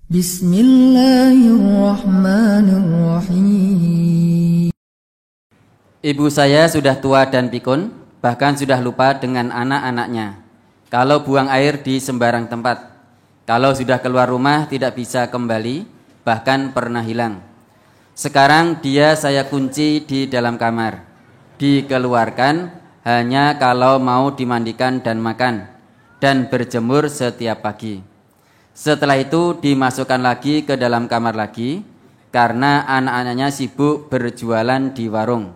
Bismillahirrahmanirrahim. Ibu saya sudah tua dan pikun, bahkan sudah lupa dengan anak-anaknya. Kalau buang air di sembarang tempat, kalau sudah keluar rumah tidak bisa kembali, bahkan pernah hilang. Sekarang dia saya kunci di dalam kamar, dikeluarkan hanya kalau mau dimandikan dan makan, dan berjemur setiap pagi. Setelah itu dimasukkan lagi ke dalam kamar lagi, karena anak-anaknya sibuk berjualan di warung.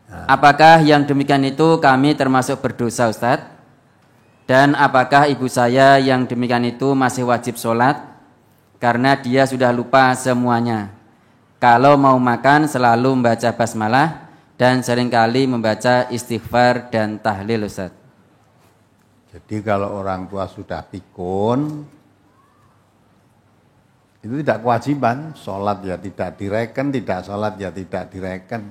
Apakah yang demikian itu kami termasuk berdosa, Ustadz? Dan apakah ibu saya yang demikian itu masih wajib sholat? Karena dia sudah lupa semuanya. Kalau mau makan selalu membaca basmalah dan seringkali membaca istighfar dan tahlil, Ustadz. Jadi kalau orang tua sudah pikun, itu tidak kewajiban, sholat ya tidak direken, tidak sholat ya tidak direken.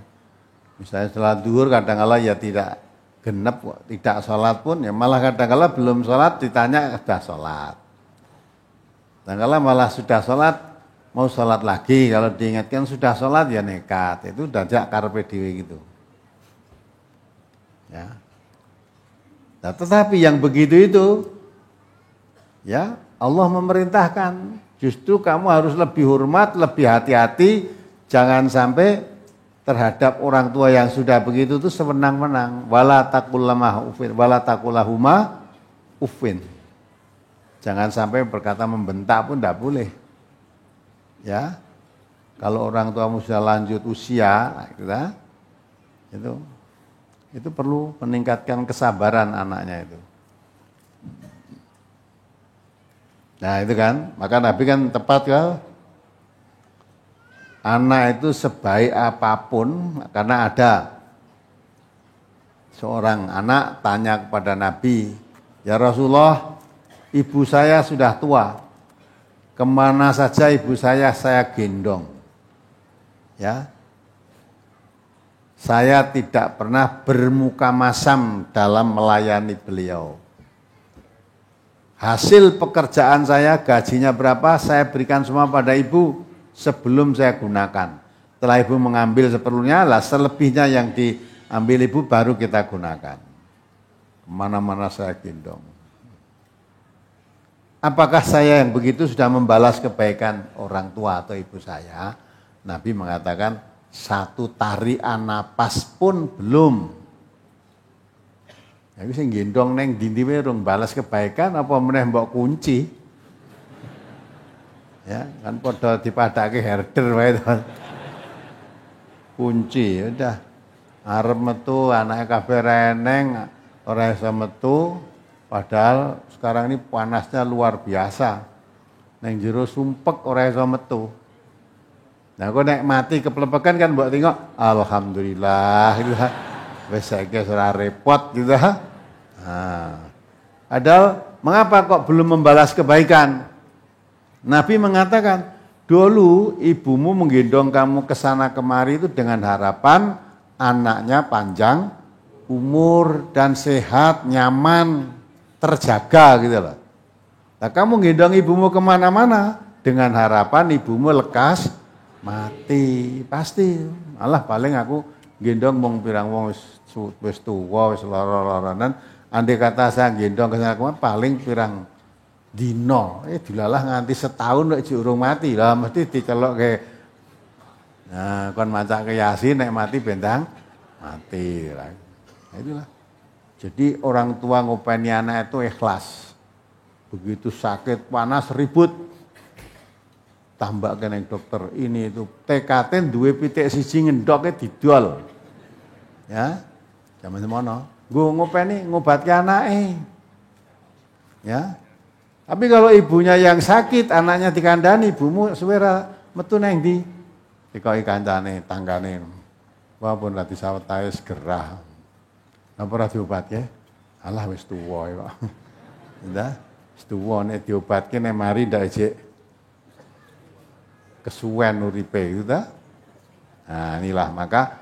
Misalnya sholat duhur kadang-kala ya tidak genep, tidak sholat pun ya malah kadang-kala belum sholat ditanya sudah sholat. Kadang-kala malah sudah sholat, mau sholat lagi, kalau diingatkan sudah sholat ya nekat, itu dajak karpe dhewe gitu. Ya. Nah, tetapi yang begitu itu, ya Allah memerintahkan, justru kamu harus lebih hormat, lebih hati-hati, jangan sampai terhadap orang tua yang sudah begitu itu sewenang-wenang. Wala taqulahuma uffin. Jangan sampai berkata membentak pun tidak boleh. Ya, kalau orang tuamu sudah lanjut usia, itu perlu meningkatkan kesabaran anaknya itu. Nah itu kan, maka Nabi kan tepat kan, anak itu sebaik apapun, karena ada seorang anak tanya kepada Nabi, ya Rasulullah, ibu saya sudah tua, kemana saja ibu saya gendong. Ya. Saya tidak pernah bermuka masam dalam melayani beliau. Hasil pekerjaan saya, gajinya berapa, saya berikan semua pada ibu sebelum saya gunakan. Setelah ibu mengambil seperlunya, lah selebihnya yang diambil ibu baru kita gunakan. Kemana-mana saya gendong. Apakah saya yang begitu sudah membalas kebaikan orang tua atau ibu saya? Nabi mengatakan, satu tarian napas pun belum. Ya wis gendong neng dindi rung balas kebaikan apa meneh mbok kunci. Ya, kan padha dipadake herder wae to. Kunci udah. Arep metu anake kabeh reneng ora iso metu padahal sekarang ini panasnya luar biasa. Neng jero sumpek ora iso metu. Nah, kok nek mati keplepekan kan mbok tengok, alhamdulillah gitu. Wis saiki ora repot gitu. Nah, padahal mengapa kok belum membalas kebaikan? Nabi mengatakan, dulu ibumu menggendong kamu ke sana kemari itu dengan harapan anaknya panjang umur dan sehat, nyaman, terjaga gitu loh. Nah, kamu gendong ibumu kemana-mana dengan harapan ibumu lekas mati, pasti. Malah paling aku gendong mung pirang wong wis tuwa, wis lara-laranan. Andai kata saya gendong ke sana paling pirang dino, dilalah nganti setahun nek urung mati. Lah mesti dicelokke. Nah, kon maca ke Yasin nek mati bentang mati. Nah, itulah. Jadi orang tua ngopeni anak itu ikhlas. Begitu sakit, panas, ribut, tambah kena dokter ini itu TKT duwe pitik siji ngendoknya didol. Ya. Zaman semono, nggo ngopeni ngobatke anake. Ya. Tapi kalau ibunya yang sakit, anaknya dikandani, ibumu suwe metu nang ndi? Dikoki kancane, tanggane. Wah pun lagi sawet ae gerah. Napa ora diobatke? Alah wis tuwa kok. Ndah, wis tuwa nek diobatke nek mari ndak ejek kesuwen uripe itu ta. Nah, inilah maka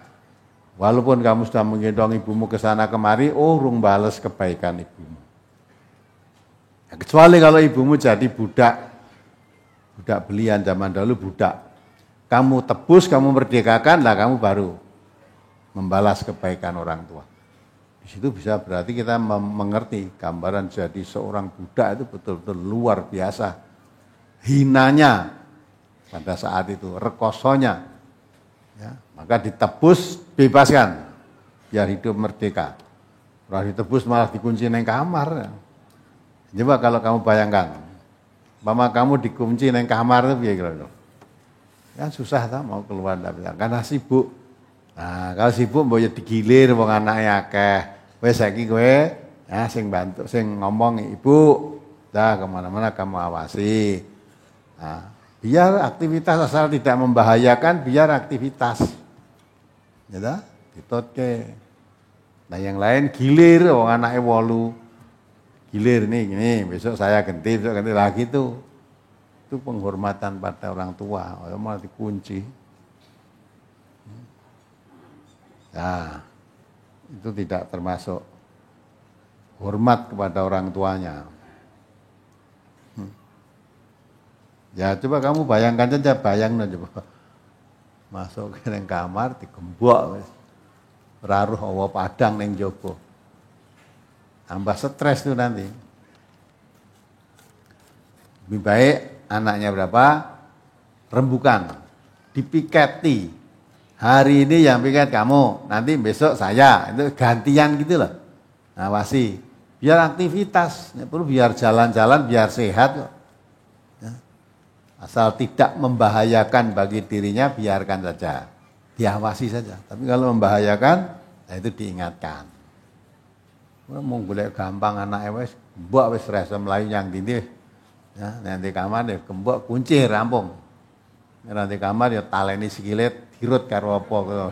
walaupun kamu sudah menggendong ibumu ke sana kemari, urung bales kebaikan ibumu. Ya, kecuali kalau ibumu jadi budak Budak belian zaman dahulu budak. Kamu tebus, kamu merdekakan, lah kamu baru membalas kebaikan orang tua. Di situ bisa berarti kita mengerti gambaran jadi seorang budak itu betul-betul luar biasa. Hinanya pada saat itu, rekosonya. Ya, maka ditebus, bebaskan, biar hidup merdeka. Kalau ditebus malah dikunci neng kamar. Coba kalau kamu bayangkan, mama kamu dikunci neng kamar itu biar kan susah tak mau keluar karena sibuk. Nah, kalau sibuk mau digilir wong anaknya akeh. Wes saiki kowe ya sing bantu sing ngomong ibu, dah kemana-mana kamu awasi. Nah, biar aktivitas asal tidak membahayakan, biar aktivitas. Ya dah, ditotke. Nah, yang lain gilir wong anake 8. Gilir nih gini, besok saya ganti, besok ganti lagi tuh. Itu penghormatan pada orang tua, orang malah dikunci. Nah, itu tidak termasuk hormat kepada orang tuanya. Ya coba kamu bayangkan saja, coba. Masuk ke kamar, digembok, raruh awa padang neng jopo. Tambah stres tuh nanti. Lebih baik anaknya berapa? Rembukan, dipiketi. Hari ini yang piket kamu, nanti besok saya. Itu gantian gitu loh. Awasi. Biar aktivitas, perlu biar jalan-jalan, biar sehat kok. Ya. Asal tidak membahayakan bagi dirinya, biarkan saja. Diawasi saja. Tapi kalau membahayakan, nah itu diingatkan. Mau golek gampang anak wis, mbok wis rasa melayu yang dindi. Ya, nanti kamar deh, gembok kunci rampung. Nanti kamar ya taleni sikilet, dirut karo apa gitu.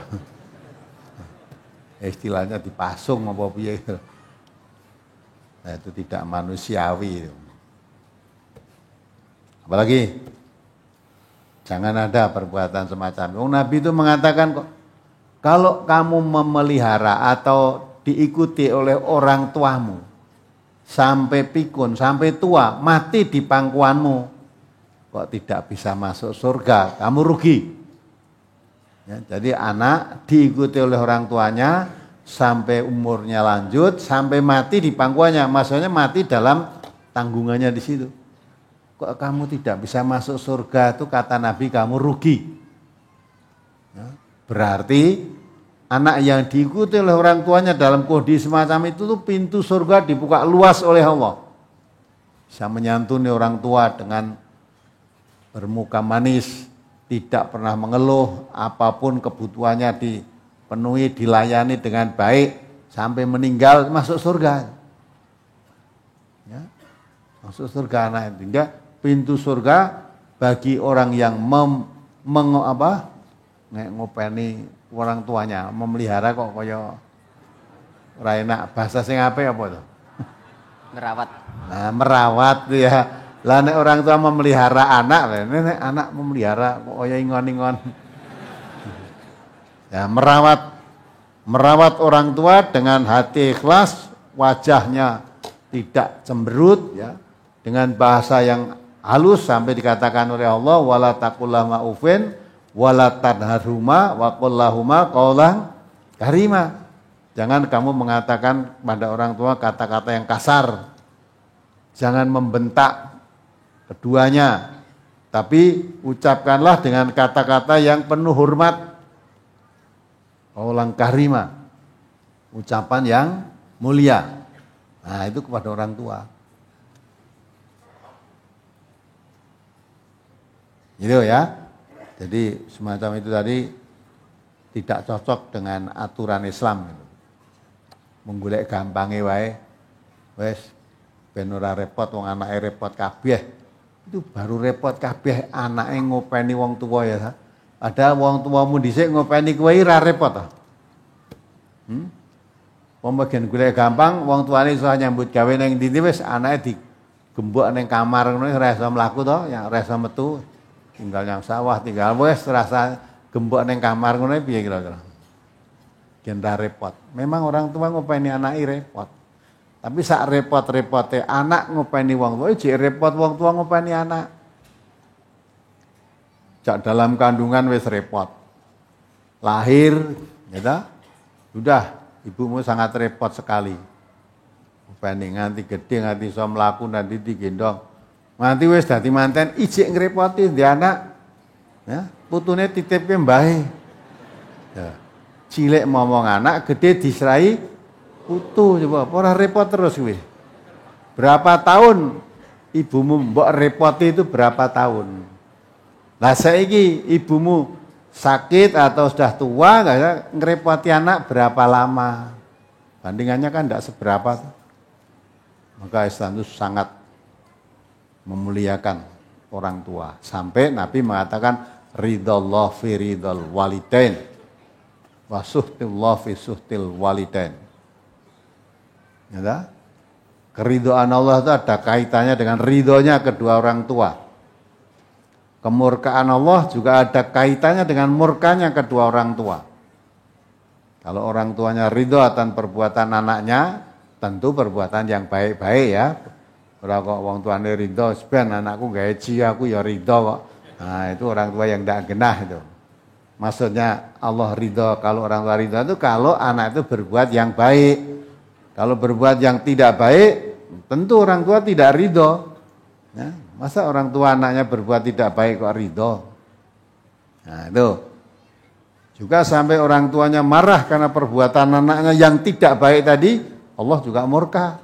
Istilahnya dipasung apa piye gitu. Nah, itu tidak manusiawi. Apalagi jangan ada perbuatan semacam itu. Nabi itu mengatakan kok, kalau kamu memelihara atau diikuti oleh orang tuamu sampai pikun, sampai tua, mati di pangkuanmu, kok tidak bisa masuk surga, kamu rugi. Ya, jadi anak diikuti oleh orang tuanya sampai umurnya lanjut, sampai mati di pangkuannya, maksudnya mati dalam tanggungannya di situ. Kok kamu tidak bisa masuk surga, itu kata Nabi kamu rugi. Ya, berarti anak yang diikuti oleh orang tuanya dalam kondisi semacam itu tuh pintu surga dibuka luas oleh Allah. Bisa menyantuni orang tua dengan bermuka manis, tidak pernah mengeluh, apapun kebutuhannya dipenuhi, dilayani dengan baik, sampai meninggal masuk surga. Ya, masuk surga anak itu. Hingga pintu surga bagi orang yang ngopeni orang tuanya, memelihara kok kaya ora enak. Bahasa sing apik apa to? Merawat. Nah, merawat ya. Lah nek orang tua memelihara anak, nek anak memelihara kok kaya ingon-ingon. Ya, merawat orang tua dengan hati ikhlas, wajahnya tidak cemberut ya, dengan bahasa yang halus sampai dikatakan oleh Allah wala taqullama ufin wala tadharhuma wa qullahuma qaulan karima. Jangan kamu mengatakan pada orang tua kata-kata yang kasar. Jangan membentak keduanya. Tapi ucapkanlah dengan kata-kata yang penuh hormat. Qaulan karima. Ucapan yang mulia. Nah, itu kepada orang tua. Gitu ya. Jadi semacam itu tadi tidak cocok dengan aturan Islam. Menggolek gampange wae. Wes ben ora repot wong anake repot kabeh. Itu baru repot kabeh anake ngopeni wong tua ya. Padahal wong tuamu dhisik ngopeni kowe ora repot to. Pembagian golek gampang wong tuane iso nyambut gawe ning ndi wis anake digembok ning kamar ngono ora iso mlaku to, yang ora iso metu. Tinggal yang sawah, tinggal wes terasa gembok neng kamar ngono piye kira-kira. Gendra repot. Memang orang tua ngopeni anake repot. Tapi sak repot-repote anak ngopeni wong tua, jek repot wong tua ngopeni anak. sejak dalam kandungan wis repot. Lahir, ya sudah ibumu sangat repot sekali. Upane nganti gede nganti iso mlaku nanti digendong. Nganti wis dadi manten ijik ngrepoti ndek anak. Ya, putune titipke mbahe. Ya. Cilik momong anak, gede disrai putu coba. Ora repot terus kuwi. Berapa tahun ibumu mbok repoti itu berapa tahun? Lah saiki ibumu sakit atau sudah tua enggak ngerepoti anak berapa lama? Bandingannya kan enggak seberapa. Maka Islam itu sangat memuliakan orang tua. Sampai Nabi mengatakan ridallah fi ridal walidain wa suhtillah fi suhtil walidain. Ya, keridhaan Allah itu ada kaitannya dengan ridhonya kedua orang tua. Kemurkaan Allah juga ada kaitannya dengan murkanya kedua orang tua. Kalau orang tuanya ridho atas perbuatan anaknya, tentu perbuatan yang baik-baik ya. Ora kok wong tuane ridho, ben anakku gawe ji aku ya ridho kok. Nah, itu orang tua yang tidak genah itu. Maksudnya Allah ridho, kalau orang tua ridho itu kalau anak itu berbuat yang baik. Kalau berbuat yang tidak baik, tentu orang tua tidak ridho. Ya, masa orang tua anaknya berbuat tidak baik kok ridho? Nah itu. Juga sampai orang tuanya marah karena perbuatan anaknya yang tidak baik tadi, Allah juga murka.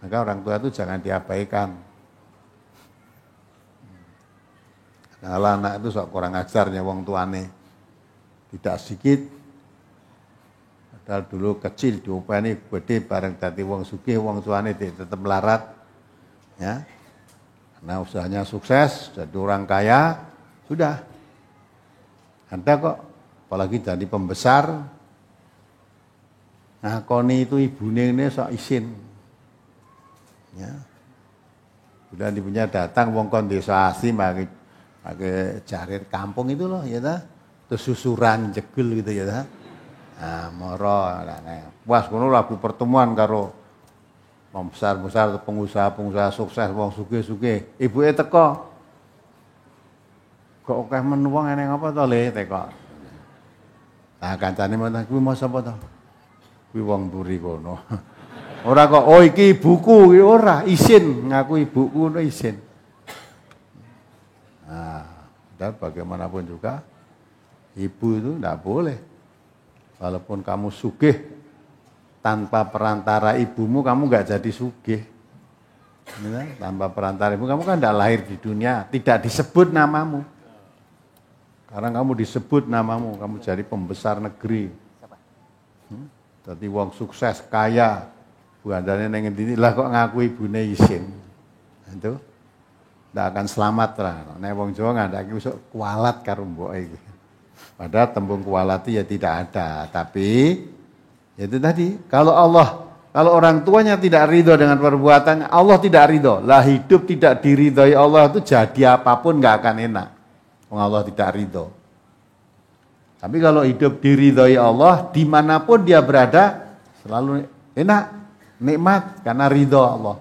Maka orang tua itu jangan diabaikan. Kalau anak itu sok kurang ajarnya wong tuane. Tidak sedikit. Padahal dulu kecil diupani gede bareng dadi wong sugih, wong tuane tetap melarat. Ya. Karena usahanya sukses, jadi orang kaya, sudah. Ada kok, apalagi jadi pembesar. Nah, koni itu ibune ini sok isin. Ya. Sudah ibunya datang wong kon desa asli pakai jarir kampung itu loh, ya ta. Terus susuran jegel gitu ya ta. Nah, moro puas kono lagu pertemuan karo besar-besar pengusaha-pengusaha sukses wong sugih-sugih. Ibuke teko. Kok akeh men wong eneng apa to le teko. Nah, kancane men kuwi mau sapa to? Kuwi wong mburi kono. Ora kok oh iki ibuku, ora isin ngaku ibuku ngono isin. Nah, dan bagaimanapun juga ibu itu enggak boleh. Walaupun kamu sugih tanpa perantara ibumu kamu enggak jadi sugih. Ya, tanpa perantara ibu kamu kan enggak lahir di dunia, tidak disebut namamu. Karena kamu disebut namamu, kamu jadi pembesar negeri. Jadi wong sukses, kaya, buandane ning endi lah kok ngaku ibune isin. Itu ndak akan selamat lah. Nek wong Jawa ngandaki usuk kualat karo mboke iki. Padahal tembung kualat ya tidak ada, tapi itu tadi kalau orang tuanya tidak ridho dengan perbuatannya, Allah tidak ridho. Lah hidup tidak diridhoi Allah itu jadi apapun nggak akan enak. Allah tidak ridho. Tapi kalau hidup diridhoi Allah, dimanapun dia berada, selalu enak, nikmat, karena ridho Allah.